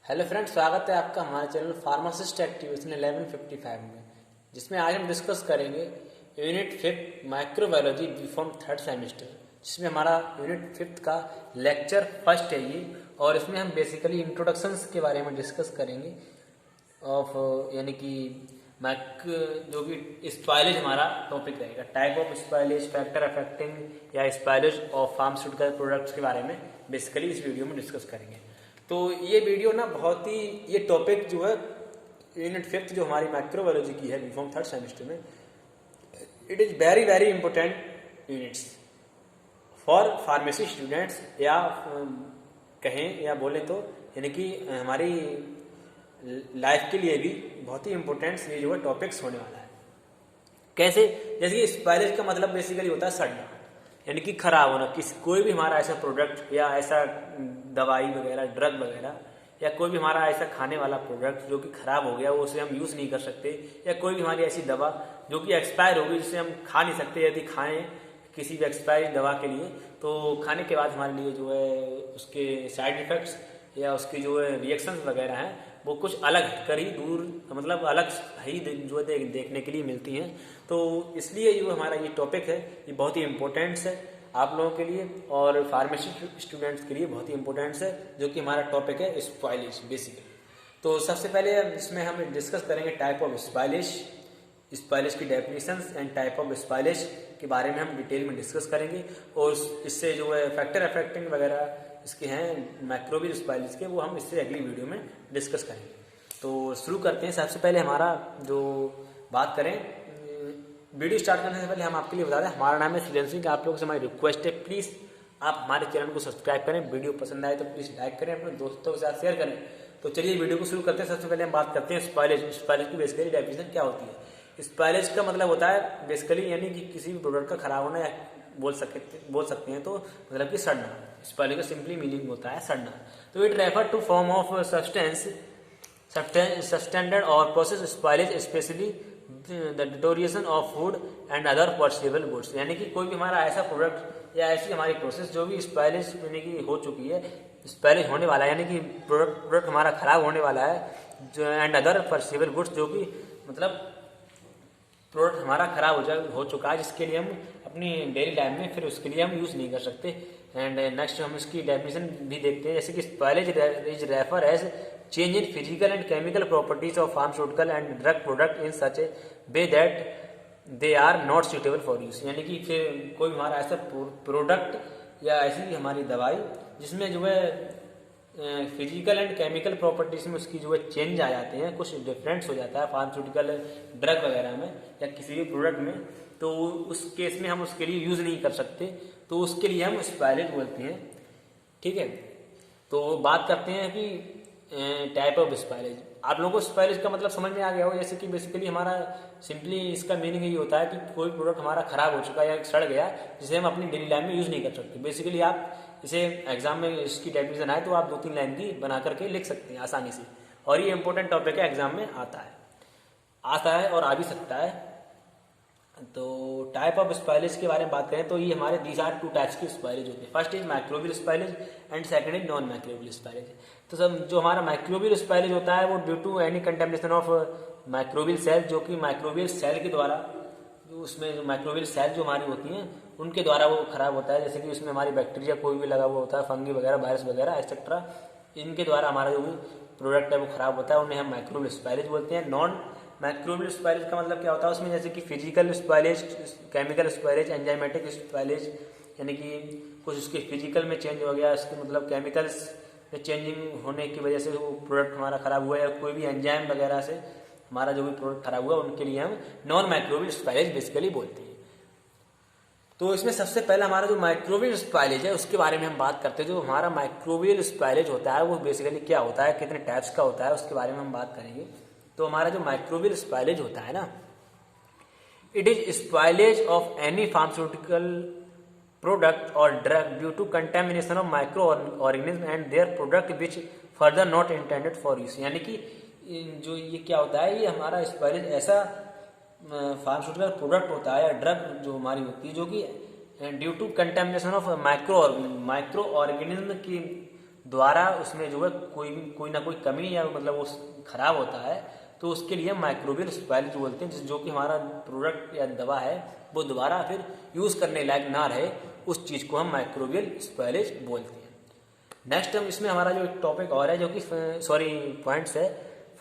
Hello friends, स्वागत है आपका हमारे चैनल फार्मासिस्ट एक्टिवेशन 1155 में, जिसमें आज हम डिस्कस करेंगे unit 5 microbiology B Pharm third semester, जिसमें हमारा यूनिट 5 का लेक्चर फर्स्ट है ये। और इसमें हम बेसिकली इंट्रोडक्शंस के बारे में डिस्कस करेंगे ऑफ यानी कि जो कि स्पाइलेज हमारा टॉपिक रहेगा। Type of spoilage, factor affecting या स्पाइलेज ऑफ फार्मास्यूटिकल प्रोडक्ट्स के बारे में बेसिकली इस वीडियो में डिस्कस करेंगे। तो ये वीडियो ना बहुत ही ये टॉपिक जो है यूनिट 5 जो हमारी माइक्रोबायोलॉजी की है बीफॉर्म थर्ड सेमेस्टर में, it is very very important units for pharmacy students, या कहें या बोले तो यानी कि हमारी लाइफ के लिए भी बहुत ही इंपॉर्टेंट ये जो है टॉपिक्स होने वाला है। कैसे? जैसे कि स्पाइलेज का मतलब बेसिकली होता है सड़ना, यानी कि खराब होना। कोई भी हमारा ऐसा प्रोडक्ट या ऐसा दवाई वगैरह, ड्रग वगैरह, या कोई भी हमारा ऐसा खाने वाला प्रोडक्ट जो कि खराब हो गया, वो उसे हम यूज़ नहीं कर सकते, या कोई भी हमारी ऐसी दवा जो कि एक्सपायर हो गई जिसे हम खा नहीं सकते। यदि खाएं किसी भी एक्सपायरी दवा के लिए तो खाने के बाद हमारे लिए जो है उसके साइड इफेक्ट्स या उसके जो है रिएक्शंस वगैरह हैं वो कुछ अलग हटकर ही दूर, मतलब अलग ही जो है देखने के लिए मिलती हैं। तो इसलिए जो हमारा ये टॉपिक है ये बहुत ही इम्पोर्टेंट्स है आप लोगों के लिए और फार्मेसी स्टूडेंट्स के लिए बहुत ही इम्पोर्टेंट्स है, जो कि हमारा टॉपिक है स्पाइलेज बेसिकली। तो सबसे पहले इसमें हम डिस्कस करेंगे टाइप ऑफ स्पाइलेज, स्पाइलेज की definitions and type of spoilage के बारे में हम डिटेल में डिस्कस करेंगे। और इससे जो है फैक्टर अफेक्टिंग वगैरह इसके हैं माइक्रोबियल स्पाइलेज के, वो हम इससे अगली वीडियो में डिस्कस करेंगे। तो शुरू करते हैं। सबसे पहले हमारा जो बात करें, वीडियो स्टार्ट करने से पहले हम आपके लिए बता दें हमारा नाम है सुरेंद्र सिंह। आप लोगों से हमारी रिक्वेस्ट है, प्लीज़ आप हमारे चैनल को सब्सक्राइब करें। वीडियो पसंद आए तो प्लीज़ लाइक करें, अपने दोस्तों के साथ शेयर करें। तो चलिए वीडियो को शुरू करते हैं। सबसे पहले हम बात करते हैं स्पाइलेज। स्पाइलेज की बेसिकली डेफिनेशन क्या होती है। स्पाइलेज का मतलब होता है बेसिकली यानी कि किसी भी प्रोडक्ट का खराब होना, या बोल सकते हैं तो मतलब कि सड़ना। स्पाइलेज का सिंपली मीनिंग होता है सड़ना। तो it refer to form of substandard और process spoilage, specially the deterioration of food and other perishable goods. यानी कि कोई भी हमारा ऐसा प्रोडक्ट या ऐसी हमारी प्रोसेस जो भी स्पाइलेज यानी कि हो चुकी है, स्पाइलेज होने वाला है, यानी कि प्रोडक्ट हमारा खराब होने वाला है, जो एंड अदर पर्सेबल गुड्स, जो कि मतलब प्रोडक्ट हमारा खराब हो चुका है, जिसके लिए हम अपनी डेली लाइफ में फिर उसके लिए हम यूज़ नहीं कर सकते। एंड नेक्स्ट हम इसकी डेफिनेशन भी देखते हैं, जैसे कि spoilage is refer as change in physical and chemical properties of pharmaceutical and drug product in such a way that they are not suitable for use. यानी कि फिर कोई हमारा ऐसा प्रोडक्ट या ऐसी हमारी दवाई जिसमें जो है फिजिकल एंड केमिकल प्रॉपर्टीज में उसकी जो है चेंज आ जाते हैं, कुछ डिफरेंस हो जाता है फार्मास्यूटिकल ड्रग वगैरह में या किसी भी प्रोडक्ट में, तो उस केस में हम उसके लिए यूज़ नहीं कर सकते, तो उसके लिए हम स्पाइलेज बोलते हैं। ठीक है, तो बात करते हैं कि टाइप ऑफ स्पाइलेज। आप लोगों को स्पाइलेज का मतलब समझ में आ गया हो। जैसे कि बेसिकली हमारा सिंपली इसका मीनिंग ये होता है कि कोई प्रोडक्ट हमारा खराब हो चुका है या सड़ गया, जिसे हम अपनी डेली लाइफ में यूज़ नहीं कर सकते। बेसिकली आप इसे एग्जाम में इसकी डेफिनेशन आए तो आप 2-3 लाइन की बना करके लिख सकते हैं आसानी से, और ये इंपॉर्टेंट टॉपिक है, एग्जाम में आता है और आ भी सकता है। तो टाइप ऑफ स्पाइलेज के बारे में बात करें तो ये हमारे दीज आर 2 टाइप्स की स्पाइलेज होती है। First is microbial spoilage and second is non microbial spoilage. तो सब जो हमारा माइक्रोबियल स्पाइलेज होता है वो due to any contamination of microbial cell, जो कि माइक्रोबियल सेल के द्वारा, जो उसमें जो माइक्रोबियल सेल जो हमारी होती हैं उनके द्वारा वो खराब होता है। जैसे कि उसमें हमारी बैक्टीरिया कोई भी लगा हुआ होता है, फंगी वगैरह, वायरस वगैरह एक्सेट्रा, इनके द्वारा हमारा जो भी प्रोडक्ट है वो खराब होता है, उन्हें हम माइक्रोबियल स्पाइलेज बोलते हैं। नॉन माइक्रोबियल स्पाइलेज का मतलब क्या होता है, उसमें जैसे कि physical spoilage, chemical spoilage, enzymatic spoilage, यानी कि कुछ उसके फिजिकल में चेंज हो गया, उसके मतलब केमिकल्स में चेंजिंग होने की वजह से वो प्रोडक्ट हमारा खराब हुआ, या कोई भी एंजाइम वगैरह से हमारा जो भी प्रोडक्ट खराब हुआ, उनके लिए हम नॉन माइक्रोबियल स्पाइलेज बेसिकली बोलते हैं। तो इसमें सबसे पहला हमारा जो माइक्रोबियल स्पाइलेज है उसके बारे में हम बात करते हैं। जो हमारा माइक्रोबियल स्पाइलेज होता है वो बेसिकली क्या होता है, कितने टाइप्स का होता है, उसके बारे में हम बात करेंगे। तो हमारा जो माइक्रोबियल स्पाइलेज होता है ना, it is spoilage of any pharmaceutical product और drug due to contamination of micro organism and their product which further not intended for use. यानी कि जो ये क्या होता है, ये हमारा स्पाइलेज ऐसा फार्मास्यूटिकल प्रोडक्ट होता है या ड्रग जो हमारी होती है, जो कि due to contamination of micro organism की द्वारा उसमें जो है कोई ना कोई कमी या मतलब वो खराब होता है, तो उसके लिए माइक्रोबियल स्पॉइलेज बोलते हैं, जो कि हमारा प्रोडक्ट या दवा है वो दोबारा फिर यूज़ करने लायक ना रहे, उस चीज़ को हम माइक्रोबियल स्पॉइलेज बोलते हैं। नेक्स्ट हम इसमें हमारा जो टॉपिक और है जो कि पॉइंट्स है,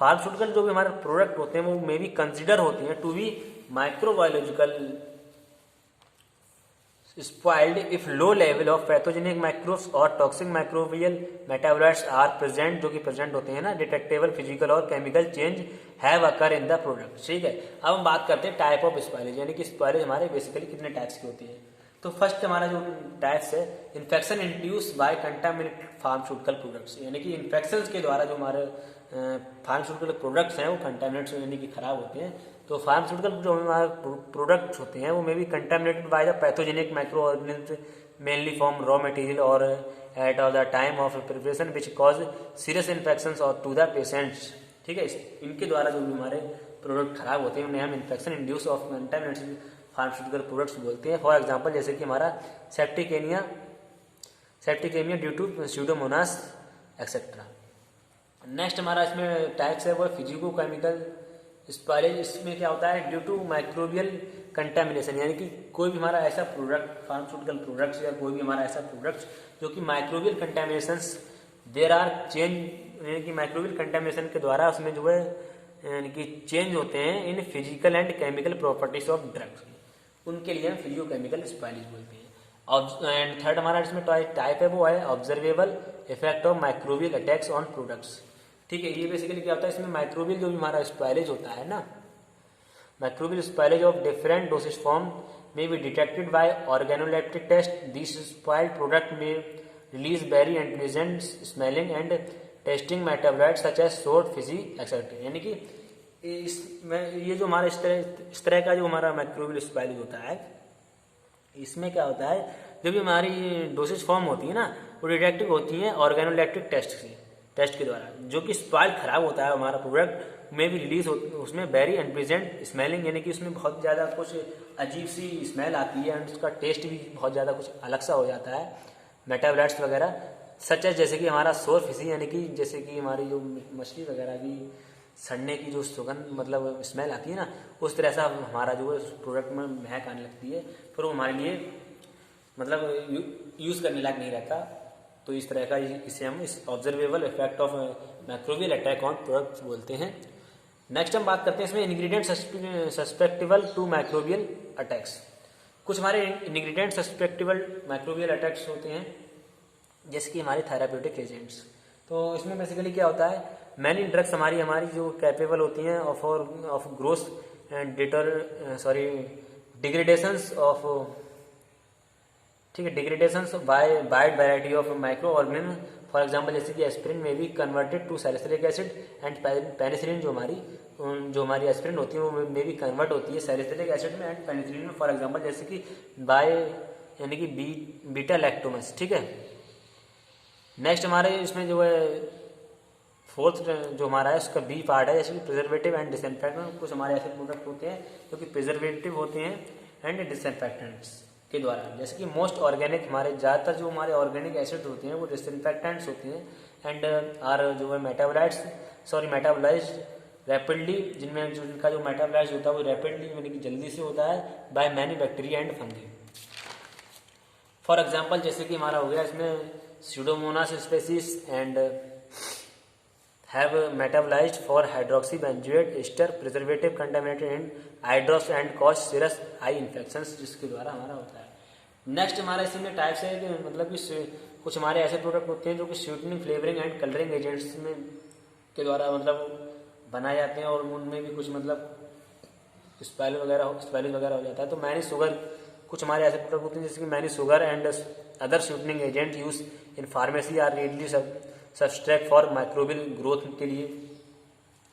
फार्मास्यूटिकल जो भी हमारे प्रोडक्ट होते हैं वो मे बी कंसिडर होते हैं to be microbiological spoiled if low level of pathogenic microbes और toxic microbial metabolites are present, जो कि प्रेजेंट होते हैं ना, डिटेक्टेबल फिजिकल और chemical change have occur in the product. ठीक है, अब हम बात करते हैं टाइप ऑफ स्पॉइलेज, यानी कि स्पॉइलेज हमारे बेसिकली कितने टाइप्स की होती है। तो फर्स्ट हमारा जो टाइप्स है, infection induce by contaminated pharmaceutical products, यानी कि इन्फेक्शन के द्वारा जो हमारे फार्मास्यूटिकल प्रोडक्ट्स हैं वो कंटामिनेट यानी कि खराब होते हैं। तो फार्मास्यूटिकल जो हमारे प्रोडक्ट्स होते हैं वो may be contaminated by the pathogenic microorganism mainly from raw material और at of the time of preparation which cause serious infection और टू द पेशेंट्स। ठीक है, इनके द्वारा जो भी हमारे प्रोडक्ट खराब होते हैं उन्हें हम infection induce of contaminated pharmaceutical products बोलते हैं। फॉर एग्जाम्पल जैसे कि हमारा septicaemia due to Pseudomonas etcetera. Next हमारा इसमें टाइप्स है वो फिजिको केमिकल स्पॉइलेज। इसमें क्या होता है, ड्यू टू माइक्रोबियल कंटेमिनेशन, यानी कि कोई भी हमारा ऐसा प्रोडक्ट फार्मास्यूटिकल प्रोडक्ट्स या कोई भी हमारा ऐसा प्रोडक्ट्स जो कि माइक्रोबियल कंटेमिनेशंस देर आर चेंज, यानी कि माइक्रोबियल कंटेमिनेशन के द्वारा उसमें जो है यानी कि चेंज होते हैं इन physical and chemical properties of drugs, उनके लिए हम फिजिको केमिकल स्पॉइलेज बोलते हैं। एंड थर्ड हमारा इसमें टाइप है वो है observable effect of microbial attacks on products. ठीक है, ये बेसिकली क्या होता है, इसमें माइक्रोबियल जो भी हमारा स्पॉइलेज होता है ना, microbial spoilage of different dosage form may be detected by organoleptic test. These spoiled product may release very unpleasant smelling and tasting metabolites such as salt, fizzy, etc. यानी कि ये जो हमारा इस तरह का जो हमारा माइक्रोबियल स्पॉइलेज होता है, इसमें क्या होता है, जो भी हमारी डोसेज फॉर्म होती है ना वो डिटेक्टिव होती हैं ऑर्गेनोलेप्टिक टेस्ट के द्वारा, जो कि स्पॉइल खराब होता है हमारा प्रोडक्ट में भी रिलीज होती है, उसमें वेरी अनप्लीजेंट स्मेलिंग, यानी कि उसमें बहुत ज़्यादा कुछ अजीब सी स्मेल आती है एंड उसका टेस्ट भी बहुत ज़्यादा कुछ अलग सा हो जाता है, मेटाबोलाइट्स वगैरह सच है, जैसे कि हमारा सोर फिशी, यानी कि जैसे कि हमारी जो मछली वगैरह की सड़ने की जो सुगंध मतलब स्मेल आती है ना, उस तरह से हमारा जो है प्रोडक्ट में महक आने लगती है, फिर वो हमारे लिए मतलब यूज़ करने लायक नहीं रहता। तो इस तरह का इसे हम इस observable effect of microbial attack on products बोलते हैं। नेक्स्ट हम बात करते हैं इसमें ingredient susceptible to microbial attacks. कुछ हमारे इंग्रेडिएंट सस्पेक्टेबल माइक्रोबियल अटैक्स होते हैं, जैसे कि हमारे थेराप्यूटिक एजेंट्स। तो इसमें बेसिकली क्या होता है, मैनी ड्रग्स हमारी जो कैपेबल होती हैं of growth and degradations of, ठीक है, degradations by wide variety of micro organism. For example जैसे कि एस्पिरिन में भी converted to salicylic acid and penicillin, जो हमारी एस्पिरिन होती है वो में भी कन्वर्ट होती है सैलिसिलिक एसिड में एंड पेनिसिलिन में। फॉर एग्जांपल जैसे कि बाय यानी कि बीटा लैक्टोमस। ठीक है, नेक्स्ट हमारे इसमें जो है फोर्थ जो हमारा है उसका बी पार्ट है, जैसे कि प्रिजर्वेटिव एंड डिसइंफेक्टेंट। कुछ हमारे ऐसे प्रोडक्ट होते हैं जो कि प्रिजर्वेटिव होते हैं एंड डिसइंफेक्टेंट्स के द्वारा, जैसे कि मोस्ट ऑर्गेनिक हमारे ज़्यादातर जो हमारे ऑर्गेनिक एसिड होते हैं वो डिसइंफेक्टेंट्स होते हैं एंड आर जो है मेटाबोलाइज्ड रैपिडली, जिनका जो मेटाबोलाइज होता है वो रैपिडली यानी कि जल्दी से होता है by many bacteria and fungi. For example जैसे कि हमारा हो गया इसमें Pseudomonas species and have metabolised for hydroxy benzoate ester preservative contaminated and hydrous and cause serious eye infections, जिसके द्वारा हमारा होता है। नेक्स्ट हमारा इसी में टाइप्स है कि मतलब कि कुछ हमारे ऐसे प्रोडक्ट होते हैं जो कि sweetening, flavouring and colouring agents में के द्वारा मतलब बनाए जाते हैं और उनमें भी कुछ मतलब स्पाइल वगैरह हो जाता है। तो मैनी शुगर, कुछ हमारे ऐसे प्रोडक्ट होते हैं जैसे कि many sugar and other sweetening agent use in pharmacy are readily substrate for microbial growth के लिए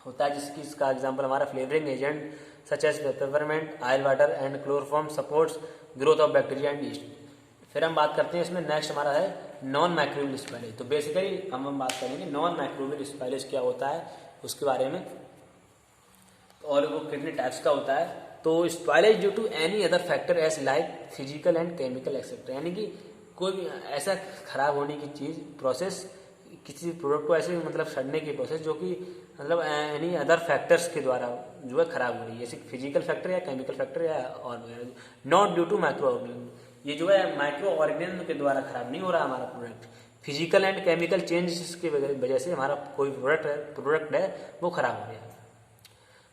होता है, जिसकी इसका एग्जाम्पल हमारा flavouring agent such as peppermint, oil water and chloroform supports growth of bacteria and yeast. फिर हम बात करते हैं इसमें नेक्स्ट हमारा है नॉन माइक्रोबियल स्पाइलेज। तो बेसिकली हम बात करेंगे नॉन माइक्रोबियल स्पाइलेज क्या होता है उसके बारे में और वो कितने टाइप्स का होता है। तो spoilage due to any other factor as like physical and chemical etcetera, यानी कि कोई भी ऐसा खराब होने की चीज़ प्रोसेस किसी प्रोडक्ट को ऐसे मतलब सड़ने की प्रोसेस जो कि मतलब एनी अदर फैक्टर्स के द्वारा जो है खराब हो रही है, जैसे फिजिकल फैक्टर या केमिकल फैक्टर या और not due to micro organism, ये जो है माइक्रो ऑर्गेनिज्म के द्वारा खराब नहीं हो रहा हमारा product, physical and chemical changes की वजह से हमारा कोई प्रोडक्ट है वो खराब हो रहा है।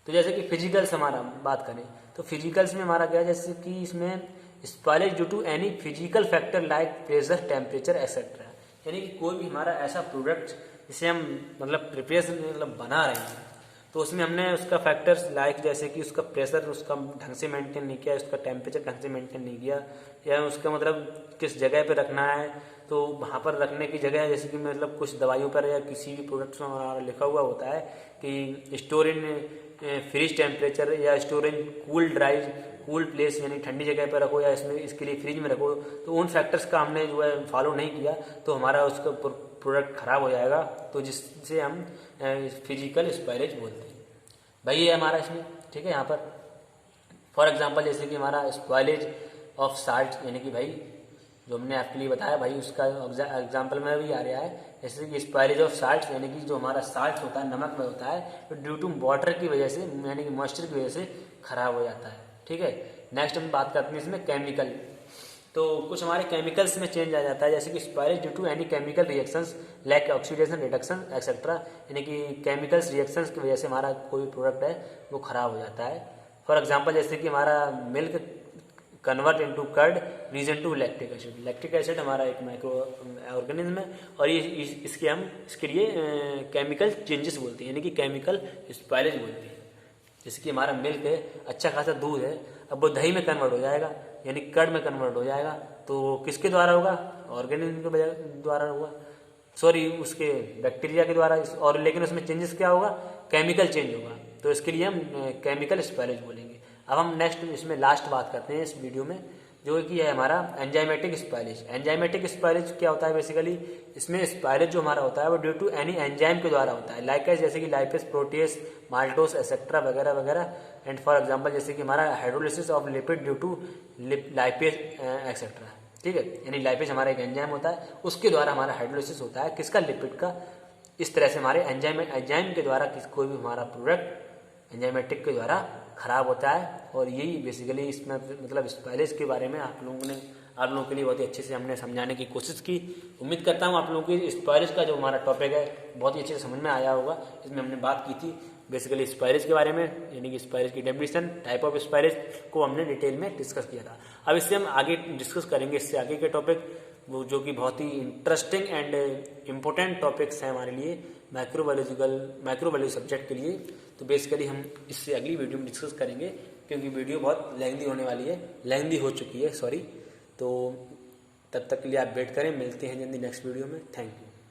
तो जैसे कि फिजिकल्स हमारा बात करें तो फिजिकल्स में हमारा क्या है, जैसे कि इसमें spoilage due to any physical factor like pressure, temperature etcetera, यानी कि कोई भी हमारा ऐसा प्रोडक्ट जिसे हम मतलब प्रिपरेशन मतलब बना रहे हैं तो उसमें हमने उसका फैक्टर्स लाइक जैसे कि उसका प्रेशर उसका ढंग से मेंटेन नहीं किया, उसका टेम्परेचर ढंग से मेंटेन नहीं किया, या उसका मतलब किस जगह पे रखना है तो वहाँ पर रखने की जगह जैसे कि मतलब कुछ दवाइयों पर या किसी भी प्रोडक्ट्स में हमारा लिखा हुआ होता है कि स्टोर इन फ्रीज टेम्परेचर या स्टोर इन कूल प्लेस, यानी ठंडी जगह पर रखो या इसमें इसके लिए फ्रिज में रखो, तो उन फैक्टर्स का हमने जो है फॉलो नहीं किया तो हमारा उसका प्रोडक्ट खराब हो जाएगा, तो जिससे हम फिजिकल स्पॉइलेज बोलते हैं। भाई ये हमारा इसमें ठीक है। यहाँ पर फॉर एग्जांपल जैसे कि हमारा स्पॉइलेज ऑफ साल्ट, यानी कि भाई जो हमने आपके लिए बताया भाई उसका एग्जांपल में भी आ रहा है, जैसे कि स्पॉइलेज ऑफ साल्ट, यानी कि जो हमारा साल्ट होता है नमक में होता है तो ड्यू टू वाटर की वजह से यानी कि मॉइस्चर की वजह से खराब हो जाता है। ठीक है, नेक्स्ट हम बात करते हैं इसमें केमिकल, तो कुछ हमारे केमिकल्स में चेंज आ जाता है, जैसे कि spoilage due to any chemical reactions like oxidation, reduction etcetera, यानी कि केमिकल्स रिएक्शंस की वजह से हमारा कोई प्रोडक्ट है वो खराब हो जाता है। फॉर एग्जांपल जैसे कि हमारा milk convert into curd reason to lactic acid, lactic acid हमारा एक माइक्रो ऑर्गेनिज्म है और ये इसके लिए केमिकल चेंजेस बोलते हैं, यानी कि केमिकल स्पॉइलेज बोलते हैं। जैसे कि हमारा मिल्क है, अच्छा खासा दूध है, अब वो दही में कन्वर्ट हो जाएगा यानी कर्ड में कन्वर्ट हो जाएगा, तो किसके द्वारा होगा, ऑर्गेनिज्म के द्वारा होगा, सॉरी उसके बैक्टीरिया के द्वारा, और लेकिन उसमें चेंजेस क्या होगा, केमिकल चेंज होगा, तो इसके लिए हम केमिकल स्पॉइलेज बोलेंगे। अब हम नेक्स्ट इसमें लास्ट बात करते हैं इस वीडियो में, जो कि है हमारा एंजाइमेटिक स्पॉइलेज। एंजाइमेटिक स्पॉइलेज क्या होता है, बेसिकली इसमें स्पॉइलेज जो हमारा होता है वो ड्यू टू एनी एंजाइम के द्वारा होता है, लाइक जैसे कि लाइपेस, प्रोटीएस, माल्टोस एक्सेट्रा वगैरह वगैरह। एंड फॉर एग्जांपल जैसे कि हमारा hydrolysis of lipid due to lipase etcetera. ठीक है, यानी लाइपेस हमारा एक एंजाइम होता है, उसके द्वारा हमारा हाइड्रोलिसिस होता है, किसका, लिपिड का। इस तरह से हमारे एंजाइम के द्वारा कोई भी हमारा प्रोडक्ट एंजाइमेटिक के द्वारा खराब होता है। और यही बेसिकली इसमें मतलब स्पॉइलेज के बारे में आप लोगों के लिए बहुत ही अच्छे से हमने समझाने की कोशिश की। उम्मीद करता हूँ आप लोगों की स्पॉइलेज का जो हमारा टॉपिक है बहुत ही अच्छे से समझ में आया होगा। इसमें हमने बात की थी बेसिकली स्पॉइलेज के बारे में, यानी कि स्पॉइलेज की डेफिनेशन, टाइप ऑफ स्पॉइलेज को हमने डिटेल में डिस्कस किया था। अब इससे हम आगे डिस्कस करेंगे इससे आगे के टॉपिक, वो जो कि बहुत ही इंटरेस्टिंग एंड इम्पोर्टेंट टॉपिक्स हैं हमारे लिए माइक्रोबायोलॉजी सब्जेक्ट के लिए। तो बेसिकली हम इससे अगली वीडियो में डिस्कस करेंगे, क्योंकि वीडियो बहुत लेंथी होने वाली है, लेंथी हो चुकी है सॉरी। तो तब तक के लिए आप वेट करें, मिलते हैं जल्दी नेक्स्ट वीडियो में। Thank you.